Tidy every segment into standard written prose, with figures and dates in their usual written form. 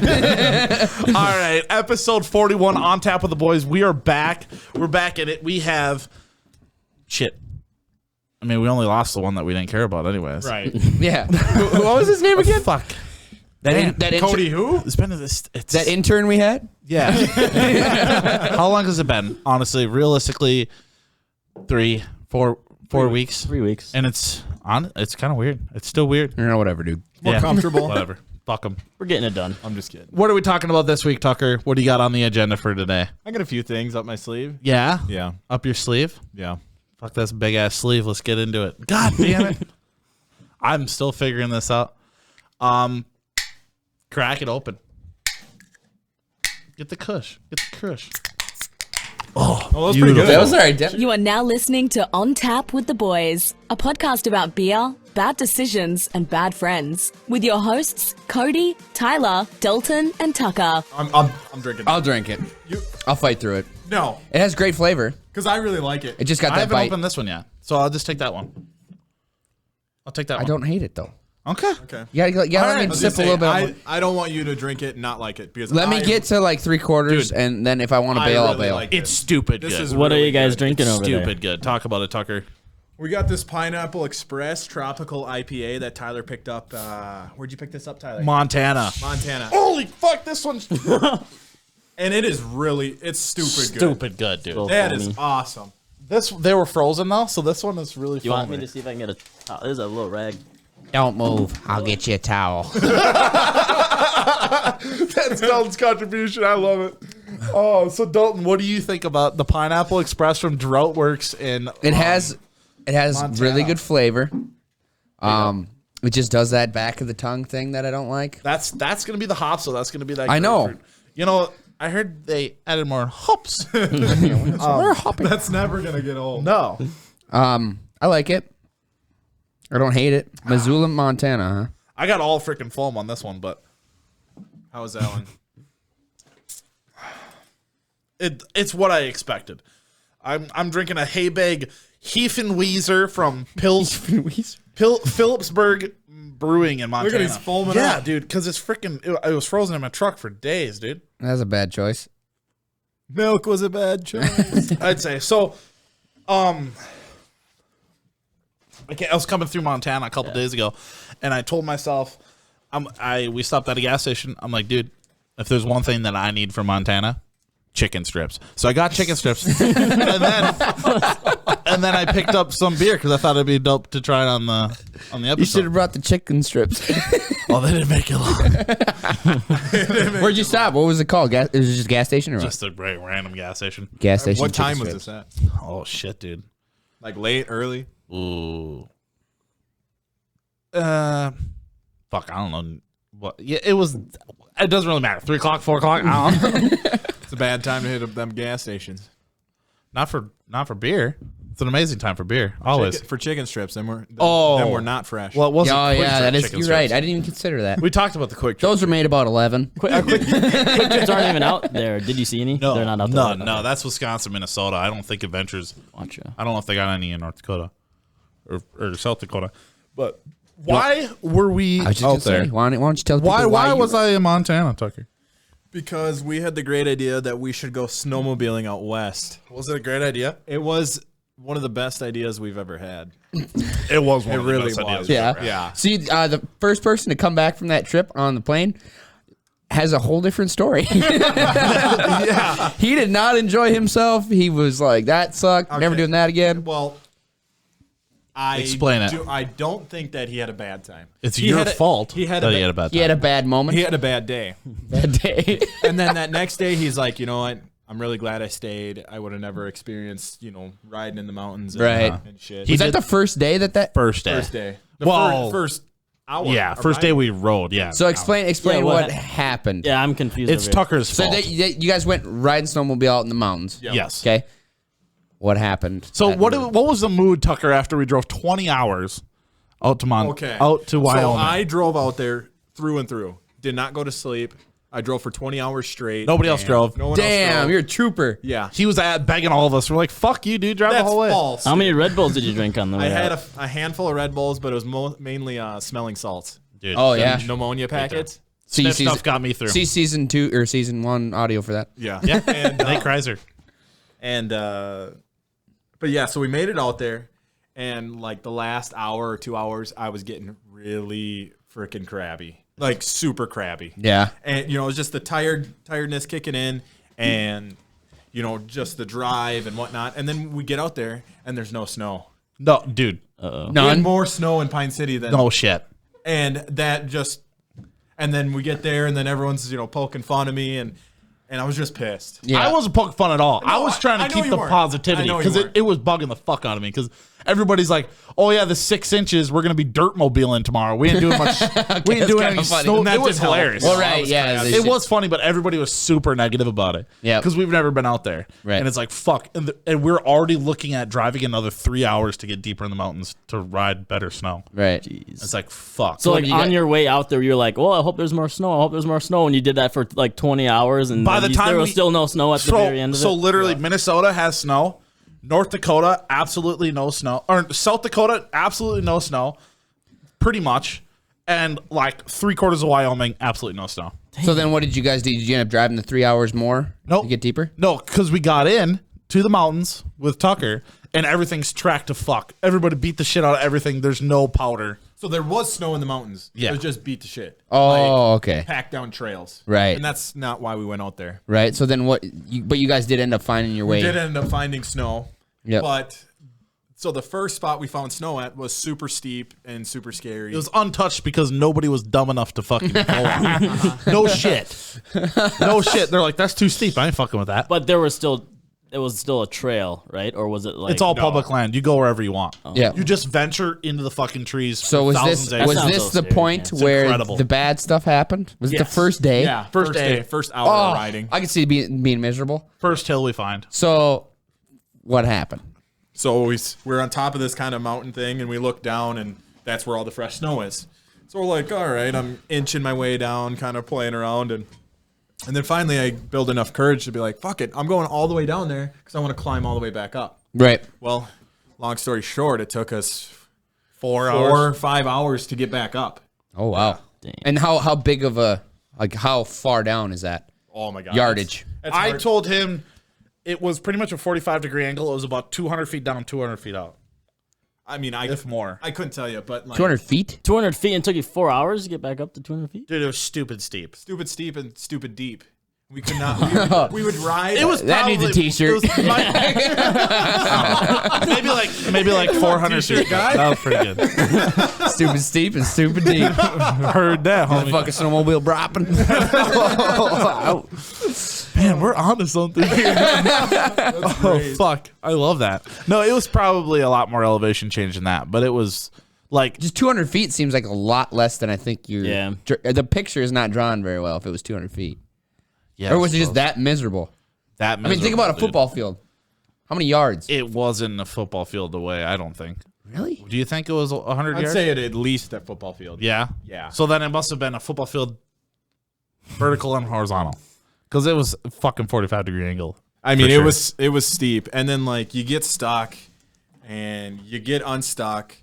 All right, episode 41 on Tap with the Boys. We are back. We're back in it. We have shit. I mean, we only lost the one that we didn't care about, anyways. Right. Yeah. What was his name again? Fuck. Cody who? It's been That intern we had? Yeah. How long has it been? Honestly, realistically, 3, 4 weeks. 3 weeks. And it's kind of weird. It's still weird. No, whatever, dude. More comfortable. Whatever. Fuck them. We're getting it done. I'm just kidding. What are we talking about this week, Tucker? What do you got on the agenda for today? I got a few things up my sleeve. Yeah? Yeah. Up your sleeve? Yeah. Fuck, that's a big-ass sleeve. Let's get into it. God damn it. I'm still figuring this out. Crack it open. Get the kush. Get the kush. Oh, that was pretty good. That was all right. You are now listening to On Tap with the Boys, a podcast about beer, bad decisions, and bad friends. With your hosts, Cody, Tyler, Dalton, and Tucker. I'm drinking. I'll drink it. I'll fight through it. No, It has great flavor. because I really like it. It just got I that haven't bite. opened this one yet, so I'll just take that one. I'll take that one. I don't hate it, though. Okay. Okay. You gotta let me sip a little bit. I don't want you to drink it and not like it because Let me get to like 3/4, Dude, and then if I want to bail, I'll bail. like It's stupid This good. is What really are you guys good. drinking over there? Stupid good. Talk about it, Tucker. We got this Pineapple Express Tropical IPA that Tyler picked up. Where'd you pick this up, Tyler? Montana. Montana. Holy fuck, this one's And it is really, it's stupid good. stupid good, dude. That is awesome. They were frozen though, so this one is really You want me foamy. to see if I can get a... Oh, there's a little rag. Don't move. I'll get you a towel. That's Dalton's contribution. I love it. Oh, so Dalton, what do you think about the Pineapple Express from Droughtworks in It has Montana. really good flavor. It just does that back of the tongue thing that I don't like. That's gonna be the hops, so that's gonna be that I know. grapefruit. You know, I heard they added more hops. That's never going to get old. No. I like it. I don't hate it. Missoula, Montana, huh? I got all freaking foam on this one, but How was that one? it's what I expected. I'm drinking a Haybag Hefenweiser from Phillipsburg Brewing in Montana. Look at he's foaming yeah, up. dude, because it's freaking. It was frozen in my truck for days, dude. That's a bad choice. Milk was a bad choice. I'd say so. I was coming through Montana a couple days ago, and I told myself, we stopped at a gas station. I'm like, dude, if there's one thing that I need from Montana, chicken strips. So I got chicken strips, and then I picked up some beer because I thought it'd be dope to try it on the episode. You should have brought the chicken strips. Oh, they didn't make it long. Where'd you stop? What was it called? It was just gas station or what? Just a random gas station. Gas station. What chicken time was strips. this at? Oh shit, dude. Like late, early? Ooh. Fuck, I don't know. What? Yeah, it was. It doesn't really matter. 3 o'clock, 4 o'clock. I don't know. It's a bad time to hit up them gas stations. Not for beer. It's an amazing time for beer. Always. For chicken strips, then we're not fresh. Well, it wasn't. Oh Quick yeah, Trip that is. chicken You're strips. right. I didn't even consider that. We talked about the quick. Trip. Those were made about 11. Quick trips aren't even out there. Did you see any? No, They're not out there. no. That's Wisconsin, Minnesota. I don't think Adventures. Gotcha. I don't know if they got any in North Dakota or South Dakota. But why were we I was just out gonna there? say, why don't you tell people Why you was were- I in Montana, Tucker? Because we had the great idea that we should go snowmobiling out west. Was it a great idea? It was one of the best ideas we've ever had. It was one It of the really best ideas. was. we've Yeah. ever had. Yeah. See, the first person to come back from that trip on the plane has a whole different story. Yeah. He did not enjoy himself. He was like, that sucked. Never Okay. doing that again. Well, Explain it. I don't think that he had a bad time. It's He your had a- fault he had that a he ba- had a bad time. He had a bad moment. He had a bad day. bad day. And then that next day, he's like, you know what? I'm really glad I stayed. I would have never experienced, riding in the mountains and, Right. and shit. Was that the first day that? First day. First day. The Well, first hour. Yeah, of first day riding. we rode. Yeah. So explain Yeah, what what- happened. Yeah, I'm confused. It's over here. Tucker's So fault. you guys went riding snowmobile out in the mountains. Yeah. Yes. Okay. What happened? So that what night? was the mood, Tucker, after we drove 20 hours out to out to Wyoming? So I drove out there through and through. Did not go to sleep. I drove for 20 hours straight. Nobody else drove. No one else Damn, drove. you're a trooper. Yeah. He was begging all of us. We're like, "Fuck you, dude! Drive That's the whole way." false. How many Red Bulls did you drink on the way I had out? a handful of Red Bulls, but it was mainly smelling salts. Dude, Oh yeah. Pneumonia packets. Sniff stuff got me through. See season 2 or season 1 audio for that. Yeah. Yeah, And Nate Kreiser. And but yeah, so we made it out there, and like the last hour or 2 hours, I was getting really freaking crabby, like super crabby. Yeah. And it was just the tiredness kicking in, and just the drive and whatnot. And then we get out there, and there's no snow. No, dude. We had None. more snow in Pine City than No shit. and that just. And then we get there, and then everyone's poking fun of me, and I was just pissed. Yeah. I wasn't poking fun at all. I was trying I to know keep you the weren't. positivity I know you because weren't. it was bugging the fuck out of me because everybody's like, oh yeah, the 6 inches, we're going to be dirt mobiling tomorrow. We ain't doing much. We ain't doing kinda any funny. snow. And that It was didn't help. hilarious. Well, right, yeah. It was funny, but everybody was super negative about it. Yeah. Because we've never been out there. Right. And it's like, fuck. And we're already looking at driving another 3 hours to get deeper in the mountains to ride better snow. Right. It's like, fuck. So like you on got- your way out there, you're like, "Oh, I hope there's more snow. I hope there's more snow." And you did that for like 20 hours, and By the time there was we- still no snow at the very end of it. So literally, Minnesota has snow. North Dakota, absolutely no snow. Or South Dakota, absolutely no snow. Pretty much. And like 3/4 of Wyoming, absolutely no snow. So then what did you guys do? Did you end up driving the 3 hours more Nope. to get deeper? No, because we got in to the mountains with Tucker, and everything's tracked to fuck. Everybody beat the shit out of everything. There's no powder. So there was snow in the mountains. Yeah. It was just beat to shit. Oh, okay. Packed down trails. Right. And that's not why we went out there. Right. So then but you guys did end up finding your way. We did end up finding snow. Yep. But so the first spot we found snow at was super steep and super scary. It was untouched because nobody was dumb enough to fucking go on. No shit. No shit. They're like, that's too steep. I ain't fucking with that. But it was still a trail, right? Or was it like It's all public land. You go wherever you want. Yeah. You just venture into the fucking trees. So was thousands this of acres. sounds the so scary, point yeah. where incredible. the bad stuff happened? Was it the Yes. first day? yeah, First day. first hour Oh, of riding. I could see it being miserable. First hill we find. So what happened? So we're on top of this kind of mountain thing, and we look down, and that's where all the fresh snow is. So we're like, all right, I'm inching my way down, kind of playing around, and then finally I build enough courage to be like, fuck it, I'm going all the way down there because I want to climb all the way back up. Right. Well, long story short, it took us 4 4 hours. or 5 hours to get back up. Oh wow. Dang. And how big of a how far down is that? Oh my god, Yardage. That's I hard. told him it was pretty much a 45-degree angle. It was about 200 feet down, 200 feet out. I mean, If more. I couldn't tell you, but like 200 feet? 200 feet and took you 4 hours to get back up to 200 feet? Dude, it was stupid steep. stupid steep and stupid deep. We could not. We would ride. It was That needs a probably- t-shirt. it was maybe like 400 T-shirt feet. guy? That was pretty good. Stupid steep and stupid deep. Heard that, homie. Fucking snowmobile dropping. Man, we're onto something here. Oh, fuck. I love that. No, it was probably a lot more elevation change than that, but it was like Just 200 feet seems like a lot less than I think you're. Yeah. The picture is not drawn very well if it was 200 feet. yeah, Or was it just that miserable? that I mean, think about a dude. football field. How many yards? It wasn't a football field away, I don't think. Really? Do you think it was 100 I'd yards? say it at least that football field. Yeah. Yeah. So then it must have been a football field vertical and horizontal. Because it was a fucking 45-degree angle. I mean, For sure. it was steep, and then like you get stuck, and you get unstuck,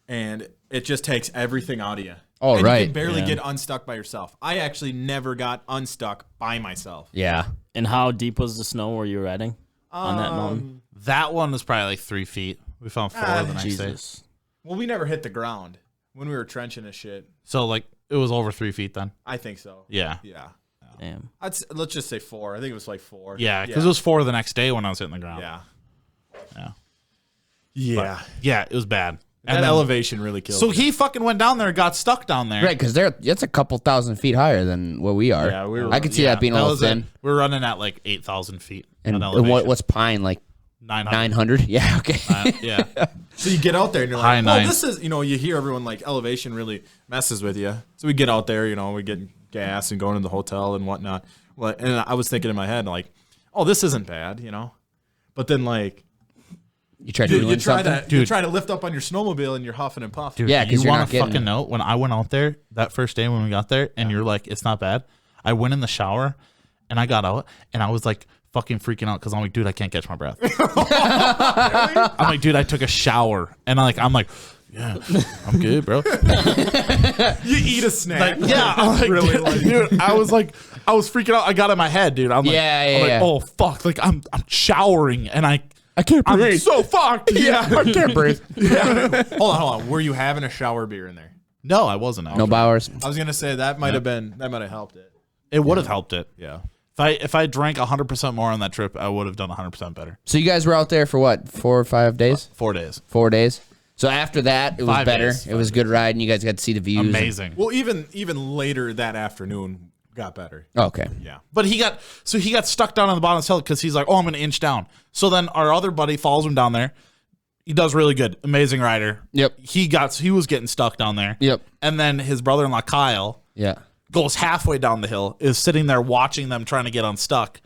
and it just takes everything out of you. Oh, and right. You can barely Yeah. get unstuck by yourself. I actually never got unstuck by myself. Yeah. And how deep was the snow where you were riding on that mountain? That one was probably like 3 feet. We found 4 the next day. Jesus. Well, we never hit the ground when we were trenching this shit. So like it was over 3 feet then. I think so. Yeah. Yeah. Damn. Let's just say 4. I think it was like 4. Yeah, because it was 4 the next day when I was hitting the ground. Yeah. Yeah. Yeah. Yeah, it was bad. That then- elevation really killed So me. he fucking went down there and got stuck down there. Right, because it's a couple thousand feet higher than what we are. Yeah, we were- I could see that being a little thin. We're running at like 8,000 feet. And on elevation. what's Pine, like 900? 900? Yeah, okay. Yeah. So you get out there and you're High like, nine. oh, this is, you hear everyone like elevation really messes with you. So we get out there, we get gas and going to the hotel and whatnot. Well, and I was thinking in my head, like, oh, this isn't bad, But then, like, You tried to you ruin try something? to you try to lift up on your snowmobile and you're huffing and puffing. Dude, Yeah, 'cause you you're want not to getting fucking it. know when I went out there that first day when we got there and you're like, it's not bad. I went in the shower and I got out and I was like fucking freaking out because I'm like, dude, I can't catch my breath. I'm like, dude, I took a shower and I'm like, Yeah, I'm good, bro. You eat a snack. Yeah, I'm like, Really, like- dude, I was freaking out. I got in my head, dude. I'm like, Yeah. oh fuck, like I'm showering and I can't I'm breathe. so fucked. Yeah, I can't breathe. Hold on. Were you having a shower beer in there? No, I wasn't. No Bowers. I was gonna say that might have helped it. It would have helped it. Yeah. If I drank 100% more on that trip, I would have done 100% better. So you guys were out there for what, 4 or 5 days? 4 days. 4 days. So after that, it was 5 better. days. It was good ride, and you guys got to see the views. Amazing. Well, even later that afternoon got better. Okay. Yeah. But he got stuck down on the bottom of the hill because he's like, oh, I'm going to inch down. So then our other buddy follows him down there. He does really good. Amazing rider. Yep. He was getting stuck down there. Yep. And then his brother-in-law, Kyle, Yeah. goes halfway down the hill, is sitting there watching them trying to get unstuck.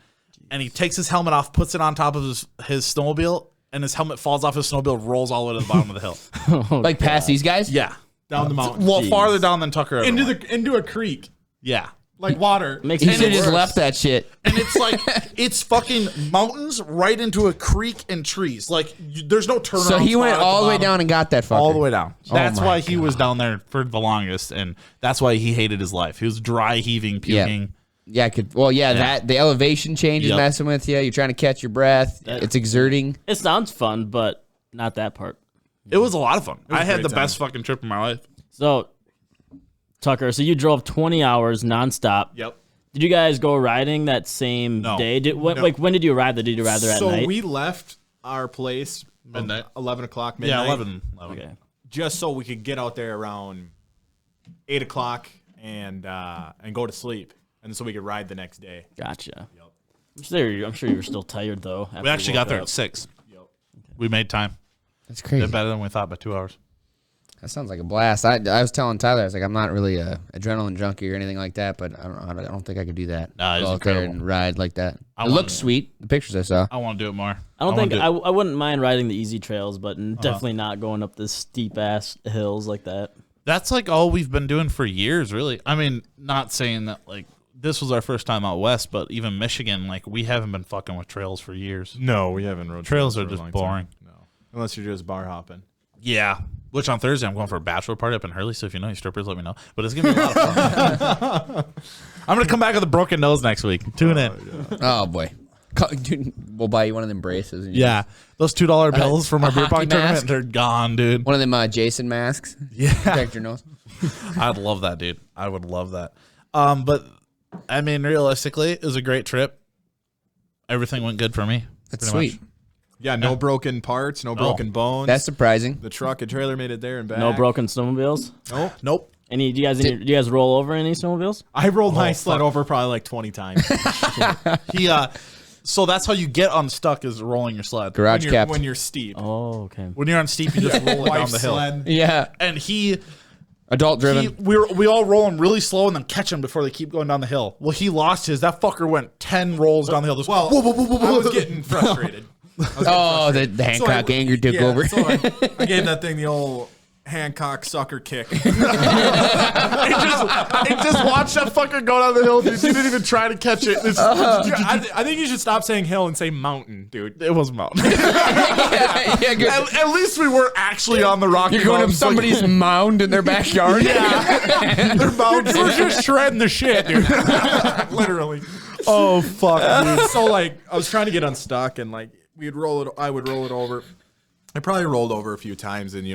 And he takes his helmet off, puts it on top of his snowmobile, and his helmet falls off his snowmobile, rolls all the way to the bottom of the hill. Like past these guys? Yeah. Down the mountain. Well, farther down than Tucker ever into went. into a creek. Yeah. Like water. Makes He it should have just worse. left that shit. And it's like, it's fucking mountains right into a creek and trees. Like, there's no turnaround. So he went spot at all the way bottom. down and got that fucker. All the way down. Oh That's my why he was down there for the longest, and that's why he hated his life. He was dry heaving, puking. Yeah, that the elevation change is Yep. messing with you. You're trying to catch your breath. It's exerting. It sounds fun, but not that part. It was a lot of fun. was I a had great the time. best fucking trip of my life. So, Tucker, so you drove 20 hours nonstop. Yep. Did you guys go riding that same No. day? Like, when did you ride there? Did you ride there at So night? we left our place Midnight. 11 o'clock midnight. Yeah, 11. Okay. Just so we could get out there around 8 o'clock and go to sleep, and so we could ride the next day. Gotcha. I'm sure you were still tired, though. after We you actually woke got there up. at 6. We made time. That's crazy. Did better than we thought by 2 hours. That sounds like a blast. I was telling Tyler, I was like, I'm not really a adrenaline junkie or anything like that, but I don't think I could do that. Nah, it's Go out there incredible. and ride like that. I It want looks to. sweet. The pictures I saw. I want to do it more. I don't wanna think do it. I wouldn't mind riding the easy trails, but definitely not going up this steep ass hills like that. That's like all we've been doing for years, really. I mean, not saying that like this was our first time out west, but even Michigan, like we haven't been fucking with trails for years. No, we haven't rode Trails for are a just long boring. time. No, unless you're just bar hopping. Yeah. Which on Thursday I'm going for a bachelor party up in Hurley, so if you know any strippers, let me know. But it's gonna be a lot of fun. I'm gonna come back with a broken nose next week. Tune in. Oh boy. Dude, we'll buy you one of them braces. And Yeah, those $2 bills from our a beer hockey pong tournament, mask? they're gone, dude. one of them Jason masks. Yeah, Protect your nose. I'd love that, dude. I would love that. But I mean, realistically, it was a great trip. Everything went good for me. That's pretty sweet. much. Yeah, no broken parts, no broken bones. That's surprising. the truck and trailer made it there and back. No broken snowmobiles. Nope. Nope. Do you guys roll over any snowmobiles? I rolled my sled over probably like 20 times. So that's how you get unstuck is rolling your sled. Garage cap. when you're steep. Oh, okay. When you're on steep, you just roll it down Wife's the hill. sled. Yeah. And Adult driven. we all roll him really slow and then catch him before they keep going down the hill. Well, he lost his. That fucker went 10 rolls down the hill. Just, Well, whoa, whoa, whoa, whoa, I whoa. was getting frustrated. Oh, the Hancock anger took over. So I gave that thing the old Hancock sucker kick. It just watched that fucker go down the hill, dude. You didn't even try to catch it. I think you should stop saying hill and say mountain, dude. It was mountain. yeah, good. At least we weren't actually on the rocky You're going up mountains. somebody's mound in their backyard. Yeah. Their mountains. We're just shredding the shit, dude. Literally. Oh, fuck, dude. So like, I was trying to get unstuck, and like, I would roll it over. I probably rolled over a few times, and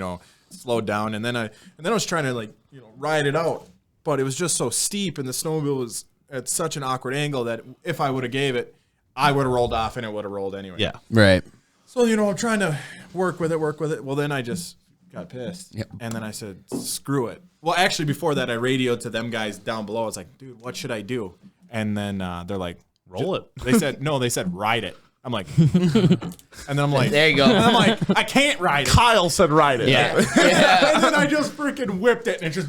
slowed down, and then I was trying to like ride it out, but it was just so steep, and the snowmobile was at such an awkward angle that if I would have gave it, I would have rolled off, and it would have rolled anyway. Yeah. Right. So I'm trying to work with it. Well, then I just got pissed, Yep. and then I said, "Screw it." Well, actually, before that, I radioed to them guys down below. I was like, "Dude, what should I do?" And then they're like, Roll it. They said no. They said ride it. I'm like, and then I'm like, There you go. And I'm like, I can't ride it. Kyle said ride it. Yeah. And then I just freaking whipped it, and it just.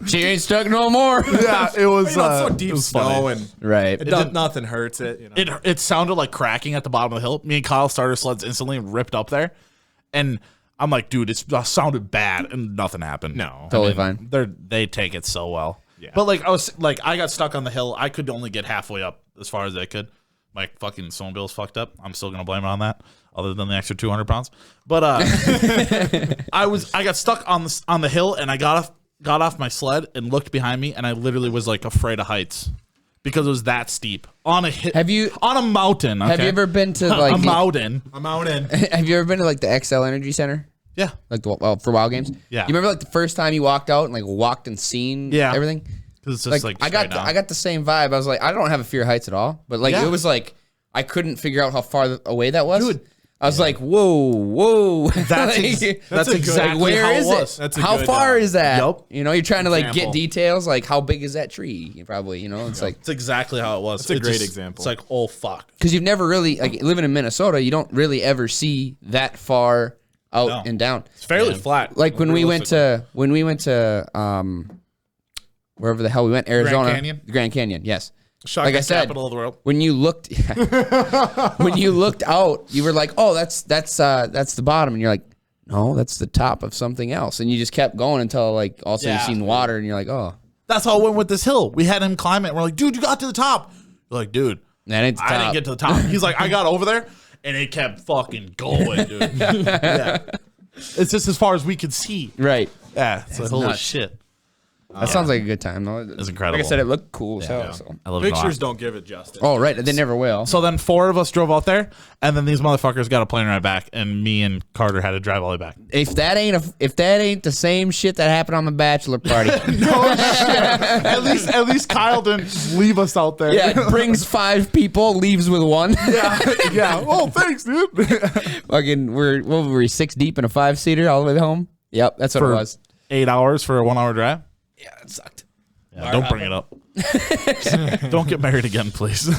She ain't stuck no more. Yeah, it was, It's so it deep was snow, funny. and Right. nothing hurts it. It sounded like cracking at the bottom of the hill. Me and Kyle started sleds instantly and ripped up there. And I'm like, dude, it sounded bad, and nothing happened. No. Totally fine. They take it so well. Yeah. But I got stuck on the hill. I could only get halfway up as far as I could. my fucking snowmobile's fucked up. I'm still gonna blame it on that, other than the extra 200 pounds. But I got stuck on the hill, and I got off my sled and looked behind me, and I literally was like afraid of heights because it was that steep on a on a mountain. Okay? Have you ever been to like I'm out in. Have you ever been to like the XL Energy Center? Yeah. Like for Wild Games? Yeah. You remember like the first time you walked out and like walked and seen everything? Because it's just I got the same vibe. I was like, I don't have a fear of heights at all, but like it was like I couldn't figure out how far away that was. Dude, I was like, whoa. That's exactly where how is it was. it? How far is that? Yep. You know, you're trying to like get details, like how big is that tree? You probably, you know, it's like it's exactly how it was. It's a great example. It's like, oh fuck, because you've never really like living in Minnesota, you don't really ever see that far out and down. It's fairly flat. Like when we went to wherever the hell we went, Arizona, Grand Canyon, yes. Shotgun like I said, capital of the world. When you looked, when you looked out, you were like, "Oh, that's the bottom," and you're like, "No, that's the top of something else." And you just kept going until like all of a sudden you seen water, and you're like, "Oh." That's how it went with this hill. We had him climb it. We're like, "Dude, you got to the top." We're like, "Dude, that ain't the top. I didn't get to the top." He's like, "I got over there, and it kept fucking going, dude." Yeah, it's just as far as we could see. Right. Yeah, it's like, holy nuts. shit. That sounds like a good time, though. It's incredible. Like I said, it looked cool as hell. So. I love it a lot. Pictures don't give it justice. Oh, right. They never will. So then 4 of us drove out there, and then these motherfuckers got a plane ride back, and me and Carter had to drive all the way back. If that ain't the same shit that happened on my bachelor party. No shit. At least Kyle didn't leave us out there. Yeah, it brings 5 people, leaves with 1. Yeah. Oh, thanks, dude. Fucking, what were we 6 deep in a 5-seater all the way home? Yep, that's what it was. 8 hours for a 1-hour drive. Yeah, it sucked. Yeah, don't bring it up. Don't get married again, please. You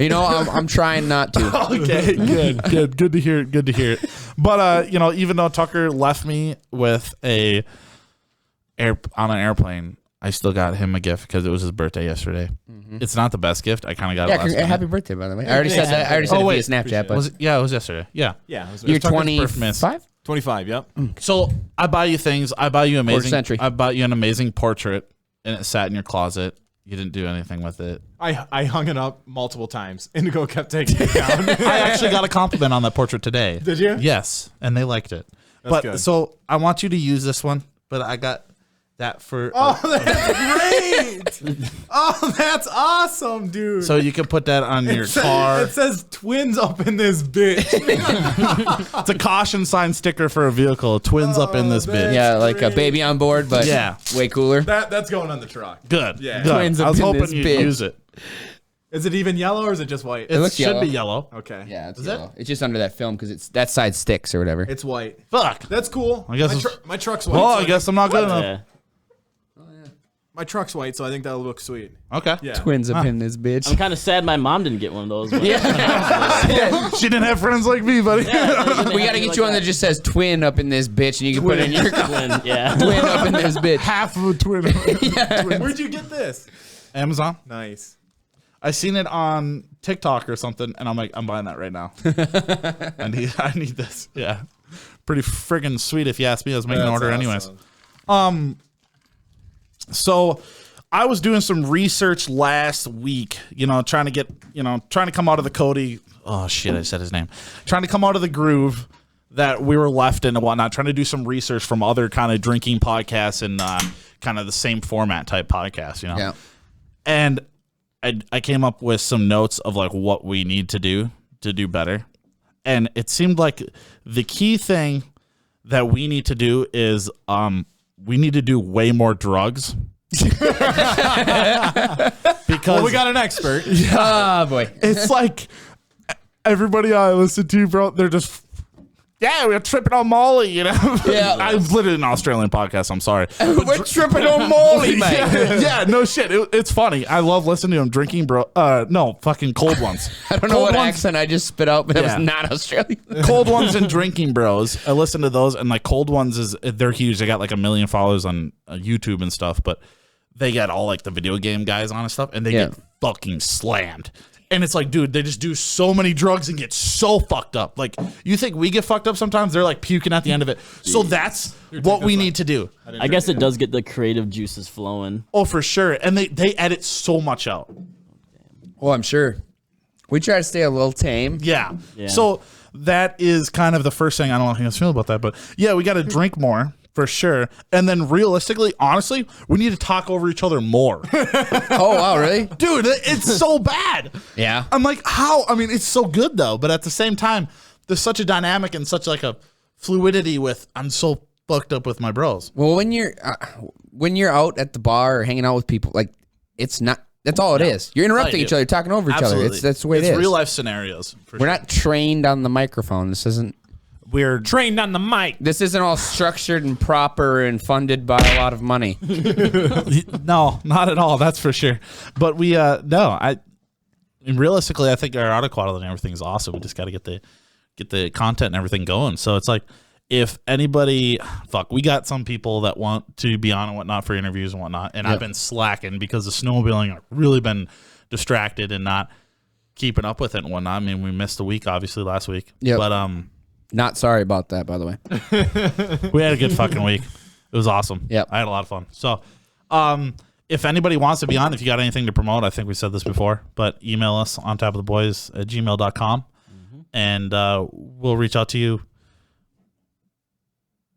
know, I'm trying not to. Okay, good to hear it. But even though Tucker left me with on an airplane, I still got him a gift because it was his birthday yesterday. Mm-hmm. It's not the best gift. I kind of got it last minute. Happy birthday, by the way. I already said that. I already said it via Snapchat. But it was yesterday. Yeah. Yeah. It was you're Tucker's 25? 25, yep. So I buy you things. I buy you amazing. Century. I bought you an amazing portrait, and it sat in your closet. You didn't do anything with it. I hung it up multiple times. Indigo kept taking it down. I actually got a compliment on that portrait today. Did you? Yes, and they liked it. That's good. So I want you to use this one, but I got that for. Oh, that's great! Oh, that's awesome, dude. So you can put that on your car. It says twins up in this bitch. It's a caution sign sticker for a vehicle. Twins up in this bitch. Yeah, like a baby on board, but way cooler. That's going on the truck. Good. Yeah. Good. Twins I was up in hoping this you'd bitch. use it. Is it even yellow or is it just white? It looks should yellow. be yellow. Okay. Yeah, it's Is yellow. It's just under that film because it's that side sticks or whatever. It's white. Fuck. That's cool. I guess my truck's white. Well, so I guess I'm not good enough. Yeah. my truck's white, so I think that'll look sweet. Okay. Yeah. Twins up in this bitch. I'm kind of sad my mom didn't get one of those. But She didn't have friends like me, buddy. We got to get you one that just says twin up in this bitch, and you can put it in your twin. Yeah. twin up in this bitch. Half of a twin. Where'd you get this? Amazon. Nice. I seen it on TikTok or something, and I'm like, I'm buying that right now. I need this. Yeah. Pretty friggin' sweet if you ask me. I was making an order anyways. So I was doing some research last week, trying to come out of the Cody. Oh shit, I said his name. Trying to come out of the groove that we were left in and whatnot, trying to do some research from other kind of drinking podcasts and kind of the same format type podcasts, Yeah. And I came up with some notes of like what we need to do better. And it seemed like the key thing that we need to do is we need to do way more drugs. Because we got an expert. Oh boy. It's like everybody I listen to, bro, they're just we're tripping on Molly, Yeah. I'm literally an Australian podcast, I'm sorry. We're tripping on Molly, mate. Yeah, no shit. It's funny. I love listening to them drinking, bro. No, fucking cold ones. I don't know what accent I just spit out, but it was not Australian. Cold ones and drinking bros. I listen to those, and like cold ones they're huge. They got like 1 million followers on YouTube and stuff, but they get all like the video game guys on and stuff, and they get fucking slammed. And it's like, dude, they just do so many drugs and get so fucked up. Like, you think we get fucked up sometimes? They're like puking at the end of it. So that's what we need to do. I guess it does get the creative juices flowing. Oh, for sure. And they edit so much out. Oh, I'm sure. We try to stay a little tame. Yeah. So that is kind of the first thing. I don't know how you guys feel about that, but yeah, we got to drink more for sure. And then realistically, honestly, we need to talk over each other more. Oh, wow, really? Dude, it's so bad. Yeah. I'm like, how? I mean, it's so good though, but at the same time, there's such a dynamic and such like a fluidity with, I'm so fucked up with my bros. Well, when you're out at the bar or hanging out with people, like it's not. That's all it is. You're interrupting each other, talking over each other. That's the way it is. It's real life scenarios. We're not trained on the microphone. This isn't. We're trained on the mic. This isn't all structured and proper and funded by a lot of money. No, not at all. That's for sure. But we and realistically, I think our audio quality and everything is awesome. We just got to get the content and everything going. So it's like, if anybody, we got some people that want to be on and whatnot for interviews and whatnot, and I've been slacking because of snowmobiling. I've really been distracted and not keeping up with it and whatnot. I mean, we missed a week, obviously, last week. Yep. But not sorry about that, by the way. we had a good fucking week. It was awesome. Yep. I had a lot of fun. So, if anybody wants to be on, if you got anything to promote, I think we said this before, but email us OnTapWithTheBoiz@gmail.com, and we'll reach out to you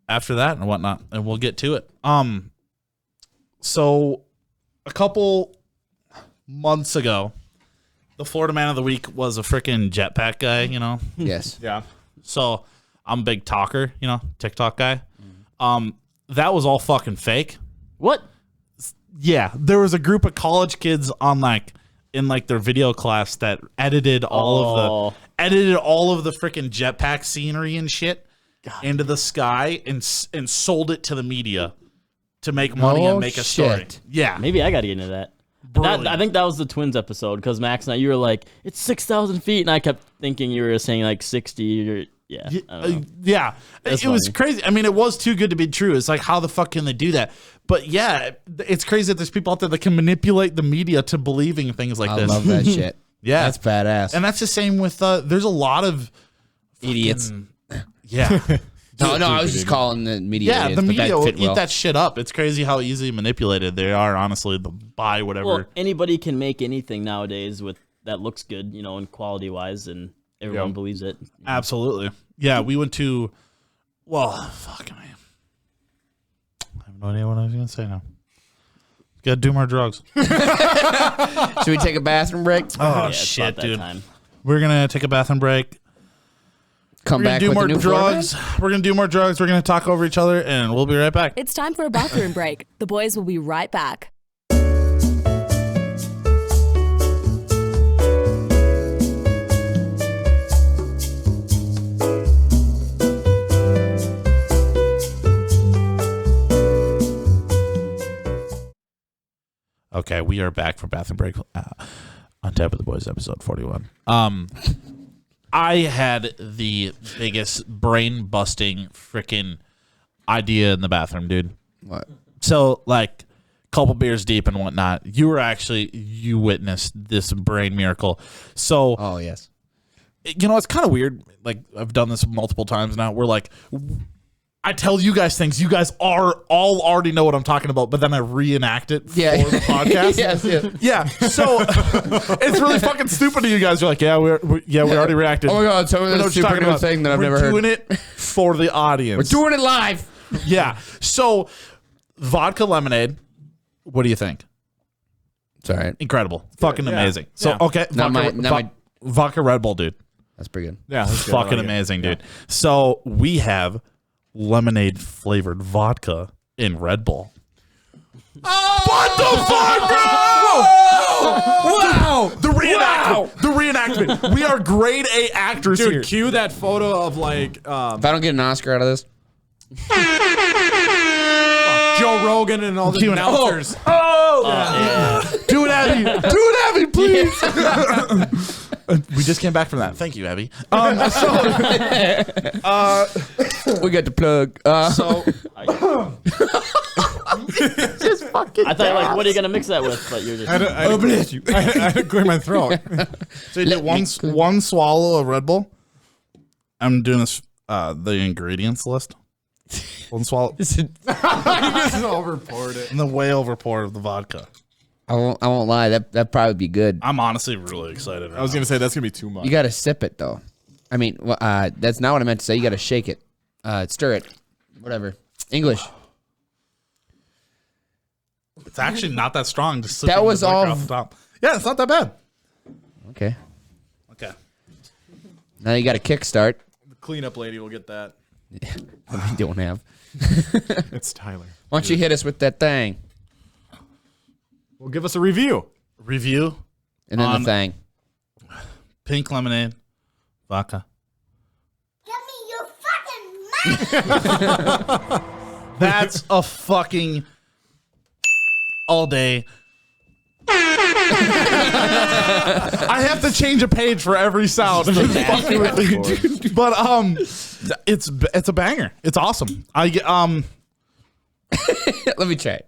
after that and whatnot, and we'll get to it. So a couple months ago, the Florida Man of the Week was a freaking jetpack guy, you know? Yes. Yeah. So I'm a big talker, you know, TikTok guy. That was all fucking fake. What? Yeah, there was a group of college kids on in their video class that edited all of the freaking jetpack scenery and shit into the sky and sold it to the media to make money and make a story. Yeah, Maybe I got to get into that. I think that was the Twins episode because Max and I, you were like, it's 6,000 feet, and I kept thinking you were saying like 60. Or, yeah, yeah. It was crazy. I mean, it was too good to be true. It's like, how the fuck can they do that? But yeah, it's crazy that there's people out there that can manipulate the media to believing things like this. I love that shit. Yeah, that's badass. And that's the same with. There's a lot of idiots. Yeah. No, I was just calling the media. Yeah, idiots, the media will well. eat that shit up. It's crazy how easily manipulated they are, honestly, by whatever. Well, anybody can make anything nowadays that looks good, you know, and quality wise, and everyone believes it. Absolutely. Yeah, we went to. Well, fuck man. I have no idea what I was gonna say now. Gotta do more drugs. Should we take a bathroom break? Oh Yeah, shit, dude. Time. We're gonna take a bathroom break. Come back do with more a new drugs. We're gonna do more drugs. We're gonna talk over each other, and we'll be right back. It's time for a bathroom break. The boys will be right back. Okay, we are back from bathroom break. On Tap with the Boys, episode 41. I had the biggest brain busting freaking idea in the bathroom, dude. What? So, like, couple beers deep and whatnot. You witnessed this brain miracle. So, Oh, yes. you know, it's kind of weird. Like, I've done this multiple times now. We're like, I tell you guys things. You guys all already know what I'm talking about, but then I reenact it for the podcast. yes. Yeah, so it's really fucking stupid of you guys. You're like, we already reacted. Oh my god, tell me this super new thing that I've never heard. We're doing it for the audience. We're doing it live. Yeah. So, vodka lemonade. What do you think? It's all right. Incredible, fucking amazing. So, Yeah. okay, vodka Red Bull, dude. That's pretty good. Yeah. That's good. Fucking I like it. amazing, dude. So we have lemonade flavored vodka in Red Bull. Oh! What the fuck, bro? Wow! The reenactment. We are grade A actors Dude, here. cue that photo of like If I don't get an Oscar out of this, Joe Rogan and all the Cue it. announcers. Do it, Abby. Do it, Abby, please. We just came back from that. Thank you, Abby. we got the plug. I thought, like, what are you going to mix that with? But you're just. I had to clear my throat. So you get one swallow of Red Bull. I'm doing this, the ingredients list. One swallow. You just overpoured it. And the way over pour of the vodka. I won't lie. That'd probably be good. I'm honestly really excited. I was gonna say that's gonna be too much. You got to sip it though. I mean, that's not what I meant to say. You got to shake it, stir it, whatever. English. It's actually not that strong. Just That was all. off the top. Yeah, it's not that bad. Okay. Okay. Now you got a kickstart. The cleanup lady will get that. We don't have. It's Tyler. Why don't you hit us with that thing Well, give us a review. Review. and then the thing? Pink lemonade. Vodka. Give me your fucking money! That's a fucking all day. I have to change a page for every sound. But it's a banger. It's awesome. Let me try it.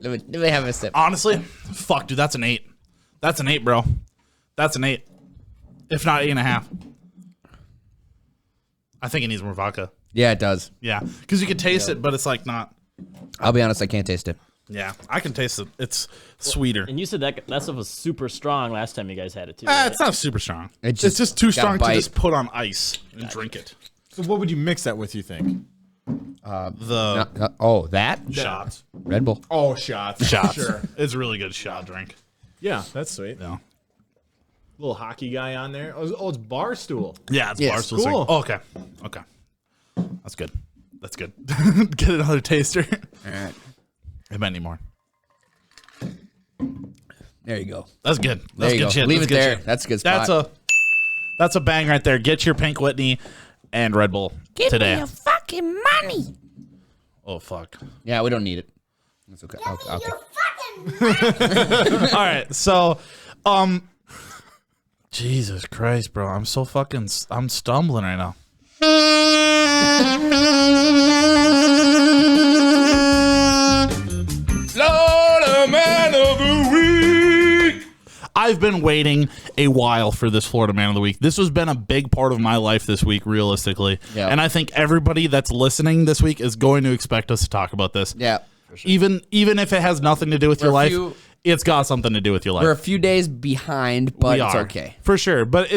Let me have a sip. Honestly, fuck, dude, that's an 8. That's an 8, bro. That's an 8. If not 8.5. I think it needs more vodka. Yeah, it does. Yeah, because you can taste it, but it's like not. I'll be honest, I can't taste it. Yeah, I can taste it. It's sweeter. And you said that stuff was super strong last time you guys had it too. Right? It's not super strong. It's It's just too got strong to bite. just put on ice and drink it. So what would you mix that with, you think? That? Shots. Red Bull. Oh, shots. Shots. Sure. It's a really good shot drink. Yeah, that's sweet. Yeah. Little hockey guy on there. Oh, it's Barstool. Yeah, it's Yes, Barstool. cool. Oh, okay. Okay. That's good. That's good. Get another taster. All right. I might need more. There you go. That's good. That's There you good go. shit. Leave That's it good there. shit. That's a good spot. That's a bang right there. Get your Pink Whitney and Red Bull today. Give me your fucking money! Oh fuck. Yeah, we don't need it. That's okay. Give me Okay. your fucking money! All right. So, Jesus Christ, bro. I'm so fucking. I'm stumbling right now. Florida Man of the Week. I've been waiting a while for this Florida Man of the Week. This has been a big part of my life this week, realistically. Yeah. And I think everybody that's listening this week is going to expect us to talk about this. Yeah. Even if it has nothing to do with your life, it's got something to do with your life. We're a few days behind, but We it's are, okay. for sure. But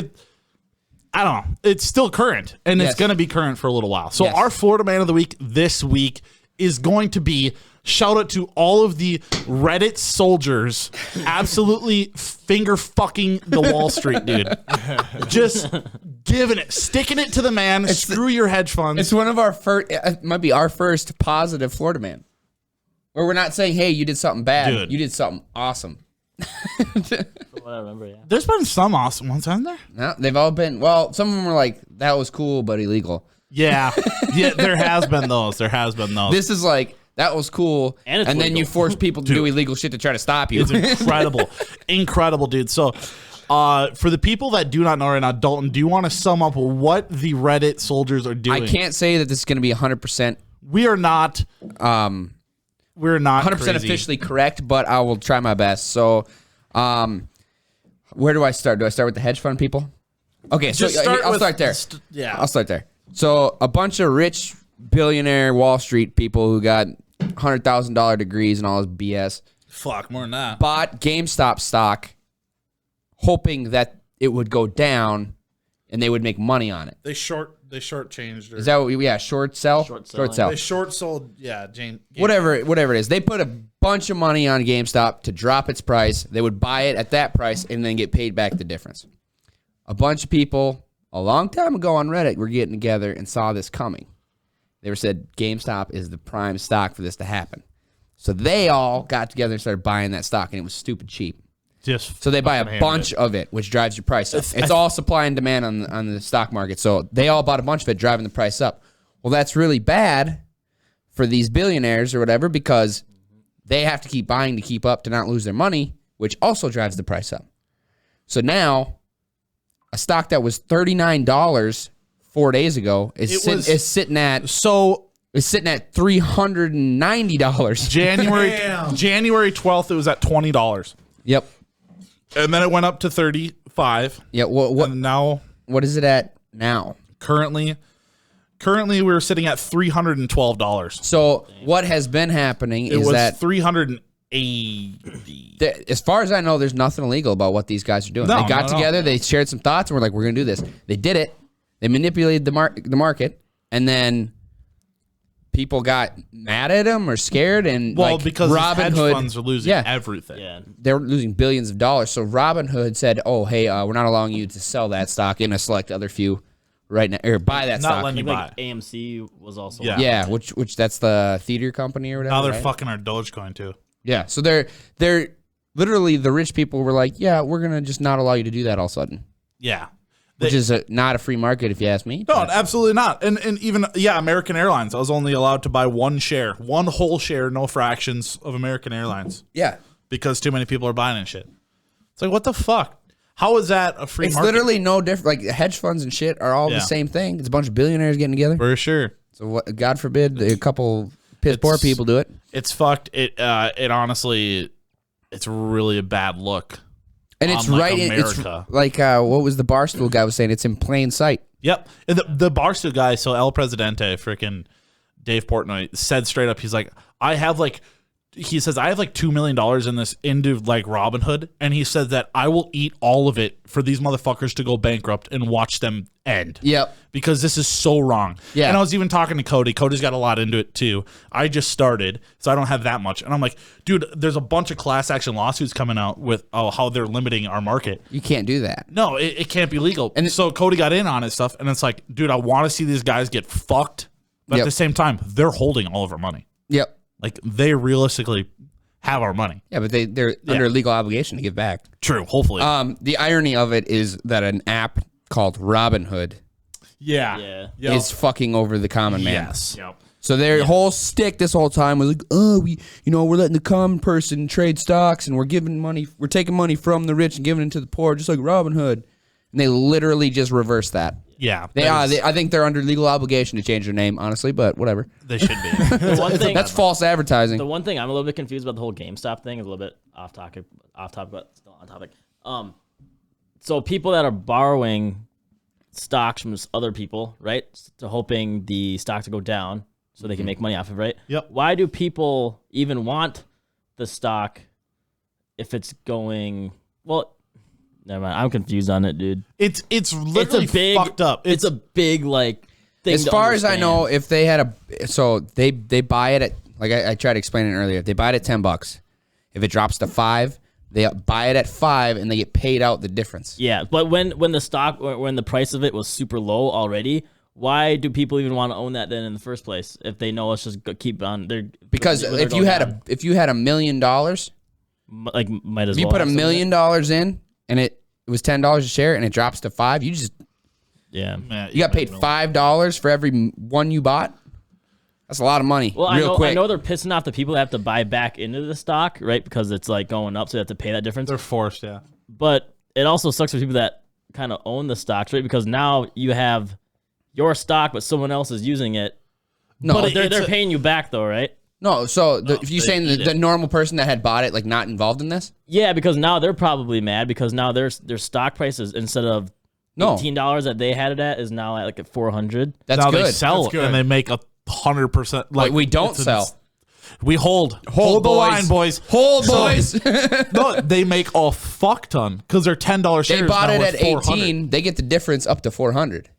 I don't know. It's still current, and Yes. it's going to be current for a little while. So Yes. our Florida Man of the Week this week is going to be shout out to all of the Reddit soldiers absolutely finger fucking the Wall Street dude. Just sticking it to the man. Screw your hedge funds. It's one of our first, it might be our first positive Florida man. Where we're not saying, hey, you did something bad. Dude. You did something awesome. From what I remember, yeah. There's been some awesome ones, hasn't there? No, they've all been, well, some of them were like, that was cool, but illegal. Yeah. Yeah, there has been those. There has been those. This is like, that was cool. And it's then legal. you force people to do illegal shit to try to stop you. It's incredible. Incredible, dude. So, for the people that do not know right now, Dalton, do you want to sum up what the Reddit soldiers are doing? I can't say that this is going to be 100%. We are not. We're not 100% crazy. officially correct, but I will try my best. So, where do I start? Do I start with the hedge fund people? Okay, so Just start I'll with start there. Yeah. I'll start there. So, a bunch of rich billionaire Wall Street people who got $100,000 degrees and all this BS Fuck, more than that. bought GameStop stock, hoping that it would go down and they would make money on it. They shortchanged. Is that what we, yeah, short sell? Short selling. Short sell. They short sold? Yeah, Jane. Whatever it is. They put a bunch of money on GameStop to drop its price. They would buy it at that price and then get paid back the difference. A bunch of people a long time ago on Reddit were getting together and saw this coming. They were said GameStop is the prime stock for this to happen. So they all got together and started buying that stock, and it was stupid cheap. Just So they buy fucking a hammered bunch it. of it, which drives your price up. It's all supply and demand on the stock market. So they all bought a bunch of it, driving the price up. Well, that's really bad for these billionaires or whatever, because they have to keep buying to keep up to not lose their money, which also drives the price up. So now, a stock that was $39 4 days ago is sitting at $390. January 12th, it was at $20. Yep. And then it went up to 35. Yeah. What And now, what is it at now? currently we're sitting at $312. So what has been happening It is was that $308 As far as I know, there's nothing illegal about what these guys are doing. No, They got no. together, they shared some thoughts, and we're like, we're going to do this. They did it. They manipulated the market, and then people got mad at them or scared, and because hedge Robinhood funds are losing everything. Yeah. they're losing billions of dollars. So Robinhood said, "Oh, hey, we're not allowing you to sell that stock in a select other few right now, or buy that Not stock." letting you buy Like it. AMC was also. Yeah. Yeah, which that's the theater company or whatever. Now they're right? fucking our Dogecoin too. Yeah, so they're literally the rich people were like, "Yeah, we're gonna just not allow you to do that all of a sudden," Yeah. which is not a free market if you ask me. No, but- absolutely not. And even American Airlines. I was only allowed to buy one whole share, no fractions of American Airlines yeah. because too many people are buying and shit. It's like, what the fuck? How is that a free It's market? literally no different. Like hedge funds and shit are all Yeah. the same thing. It's a bunch of billionaires getting together. For sure. So what? God forbid a couple piss poor people do it. It's fucked. It honestly, it's really a bad look. And it's on, like, right in it's America. like what was the Barstool guy was saying? It's in plain sight. Yep. And the Barstool guy, so El Presidente, freaking Dave Portnoy, said straight up, he's like, I have like $2 million in this into like Robinhood, and he said that I will eat all of it for these motherfuckers to go bankrupt and watch them end. Yep. Because this is so wrong. Yeah. And I was even talking to Cody. Cody's got a lot into it too. I just started, so I don't have that much. And I'm like, dude, there's a bunch of class action lawsuits coming out with how they're limiting our market. You can't do that. No, it can't be legal. And so Cody got in on his stuff, and it's like, dude, I want to see these guys get fucked, but at Yep. the same time, they're holding all of our money. Yep. Like, they realistically have our money. Yeah, but they're under legal obligation to give back. True, hopefully. The irony of it is that an app called Robinhood Yeah. is fucking over the common man. Yes. Yep. So their whole stick this whole time was like, oh, we're letting the common person trade stocks, and we're taking money from the rich and giving it to the poor, just like Robinhood. And they literally just reversed that. Yeah. I think they're under legal obligation to change their name, honestly, but whatever. They should be. The one thing, That's false advertising. the one thing I'm a little bit confused about the whole GameStop thing is a little bit off topic, but still on topic. So people that are borrowing stocks from other people, right, to hoping the stock to go down so they can make money off of it, right? Yep. Why do people even want the stock if it's going well? Never mind. I'm confused on it, dude. It's literally fucked up. It's a big like thing. As to far as I understand. know, if they had they buy it at, like I tried explaining it earlier, if they buy it at $10, if it drops to $5, they buy it at $5 and they get paid out the difference. Yeah, but when the price of it was super low already, why do people even want to own that then in the first place if they know it's just keep on? Because if you had $1 million, like might as if you well put have $1 some of million in and it was $10 a share and it drops to $5, it. Yeah. you got paid $5 for every one you bought. That's a lot of money. Well, real I quick. know they're pissing off the people that have to buy back into the stock, right? Because it's like going up, so they have to pay that difference. They're forced, yeah. But it also sucks for people that kind of own the stocks, right? Because now you have your stock, but someone else is using it. No, But they're paying you back though, right? no. So if you're they saying eat the it. normal person that had bought it, like not involved in this, Yeah, because now they're probably mad because now their stock prices instead of no, $18 that they had it at is now at like at $400. that's now good. they sell That's good. and they make 100%. Like, we don't it's sell. We hold the boys. line, boys. Hold, So- boys. No, they make a fuck ton because they're $10 shares. They bought now it worth at 400. 18. They get the difference up to 400.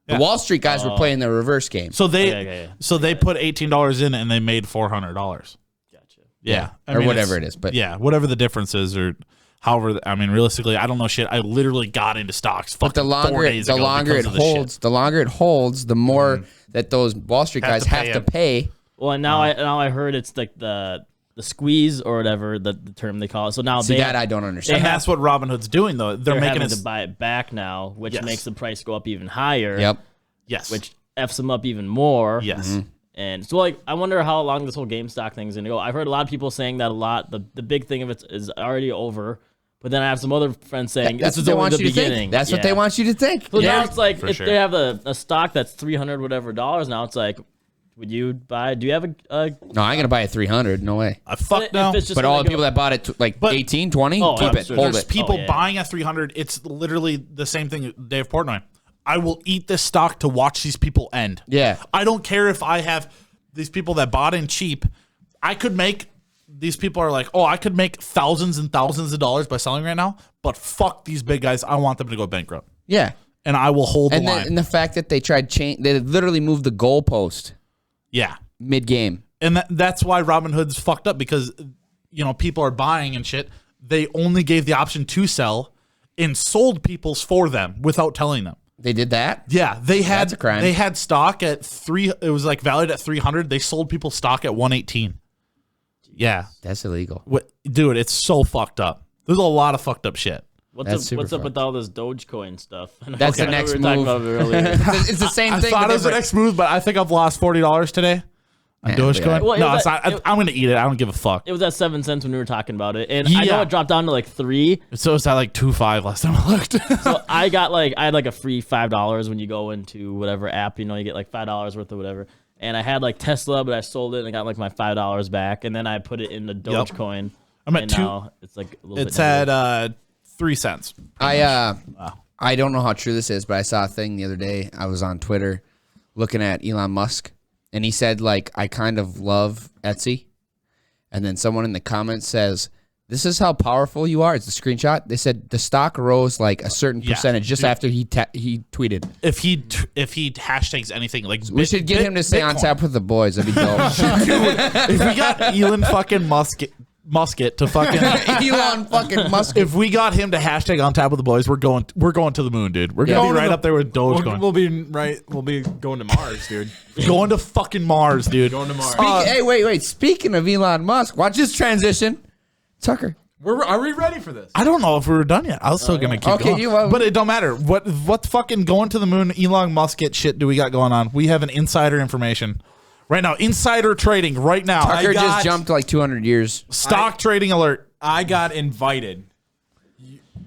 Yeah. The Wall Street guys were playing the reverse game. So they Okay. so they put $18 in and they made $400. Gotcha. Yeah, or whatever it's- it is, but- yeah, whatever the difference is, or however. I mean, realistically, I don't know shit. I literally got into stocks. But the longer it holds, the more that those Wall Street guys to pay have to it. pay. Well, and now I heard it's like the squeeze or whatever the term they call it. So now See, they that I don't understand. And that's what Robinhood's doing, though. They're making having it. to buy it back now, which Yes. makes the price go up even higher. Yep. Yes. Which f's them up even more. Yes. And so, like, I wonder how long this whole GameStop thing is going to go. I've heard a lot of people saying that the big thing of it is already over. But then I have some other friends saying That's this what is they only want the you to beginning. think. That's what they want you to think. So now it's like for if sure. they have a stock that's 300 whatever dollars now, it's like, would you buy? Do you have a No, I ain't gonna buy it 300. No way. Fuck no. if it's just But gonna all the people go- that bought it like But- 18, 20, Oh, keep I'm it, sure hold There's it. people yeah. buying at 300. It's literally the same thing. Dave Portnoy. I will eat this stock to watch these people end. Yeah. I don't care if I have these people that bought in cheap. I could make these people are like, oh, I could make thousands and thousands of dollars by selling right now, but fuck these big guys. I want them to go bankrupt. Yeah. And I will hold the line. And the fact that they tried they literally moved the goalpost Yeah. mid-game. And that's why Robinhood's fucked up because, people are buying and shit. They only gave the option to sell and sold people's for them without telling them. They did that? Yeah, That's a crime. They had stock at it was like valued at 300. They sold people stock at 118. Yeah. That's illegal. Dude, it's so fucked up. There's a lot of fucked up shit. That's What's super up with all this Dogecoin stuff? That's the next we were talking move. about it earlier. It's the same I thing. thought but it was the different. next move, but I think I've lost $40 today on Yeah, Dogecoin. yeah. Well, it No, was it's at- not. I'm going to eat it. I don't give a fuck. It was at 7 cents when we were talking about it, and I know Yeah. it dropped down to like 3. So it's at like 2.5 last time I looked. So I had like a free $5 when you go into whatever app, you get like $5 worth of whatever. And I had like Tesla, but I sold it and I got like my $5 back, and then I put it in the Dogecoin. I'm at and 2. now it's like a little It's bit negative. at 3 cents. I don't know how true this is, but I saw a thing the other day. I was on Twitter looking at Elon Musk, and he said, like, I kind of love Etsy. And then someone in the comments says, this is how powerful you are. It's a screenshot. They said the stock rose like a certain percentage just after he tweeted. If he hashtags anything like We should get him to say on tap with the boys. That'd be dope. If we got Elon fucking Musket to fucking Elon fucking Musk. if we got him to hashtag on tap with the boys, we're going to the moon, dude. We're gonna be right up there with Dogecoin. We'll be going to Mars, dude. Going to fucking Mars, dude. Going to Mars. Hey, wait. Speaking of Elon Musk, watch this transition. Tucker. Are we ready for this? I don't know if we were done yet. I was still gonna keep going. But it don't matter. What fucking going to the moon, Elon Musk shit do we got going on? We have an insider information. Right now, insider trading right now. Tucker just jumped like 200 years. Stock trading alert. I got invited